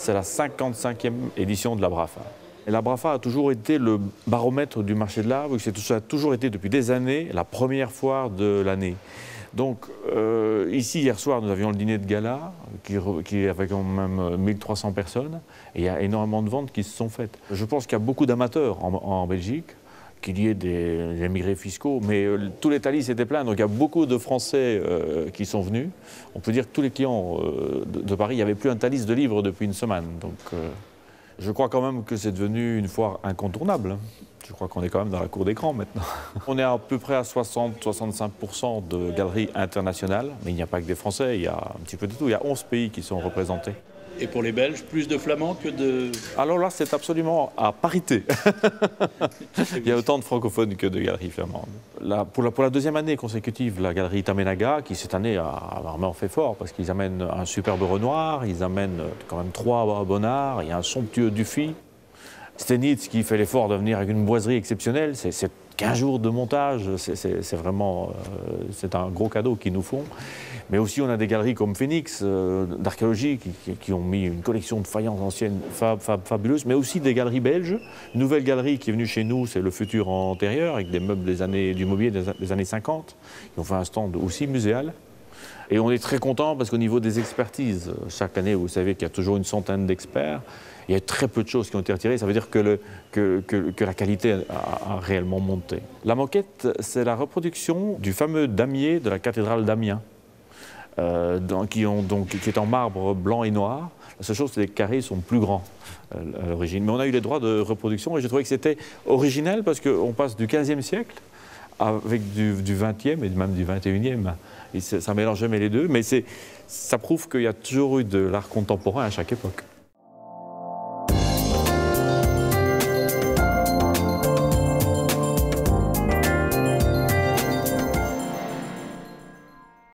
C'est la 55e édition de la BRAFA. Et la BRAFA a toujours été le baromètre du marché de l'art, vu que ça a toujours été depuis des années la première foire de l'année. Donc ici, hier soir, nous avions le dîner de gala, qui avait quand même 1300 personnes, et il y a énormément de ventes qui se sont faites. Je pense qu'il y a beaucoup d'amateurs en Belgique, qu'il y ait des émigrés fiscaux, mais tous les Thalys étaient pleins, donc il y a beaucoup de Français qui sont venus. On peut dire que tous les clients de Paris, il n'y avait plus un Thalys de livres depuis une semaine. Donc je crois quand même que c'est devenu une foire incontournable. Je crois qu'on est quand même dans la cour d'écran maintenant. On est à peu près à 60-65% de galeries internationales, mais il n'y a pas que des Français, il y a un petit peu de tout. Il y a 11 pays qui sont représentés. Et pour les Belges, plus de Flamands que de... Alors là, c'est absolument à parité. Il y a autant de francophones que de galeries flamandes. Là, pour la deuxième année consécutive, la galerie Tamenaga, qui cette année a vraiment fait fort, parce qu'ils amènent un superbe Renoir, ils amènent quand même 3 Bonnard, il y a un somptueux Dufy. Stenitz qui fait l'effort de venir avec une boiserie exceptionnelle, c'est 15 jours de montage, c'est vraiment c'est un gros cadeau qu'ils nous font. Mais aussi on a des galeries comme Phoenix d'archéologie qui ont mis une collection de faïences anciennes fabuleuses, mais aussi des galeries belges. Une nouvelle galerie qui est venue chez nous, c'est le Futur Antérieur, avec des meubles du mobilier des années 50. Ils ont fait un stand aussi muséal. Et on est très content parce qu'au niveau des expertises, chaque année, vous savez qu'il y a toujours une centaine d'experts. Il y a très peu de choses qui ont été retirées. Ça veut dire que la qualité a réellement monté. La moquette, c'est la reproduction du fameux damier de la cathédrale d'Amiens, qui est en marbre blanc et noir. La seule chose, c'est que les carrés sont plus grands à l'origine. Mais on a eu les droits de reproduction et j'ai trouvé que c'était originel parce qu'on passe du 15e siècle avec du 20e et même du 21e. Et ça mélange jamais les deux, mais ça prouve qu'il y a toujours eu de l'art contemporain à chaque époque.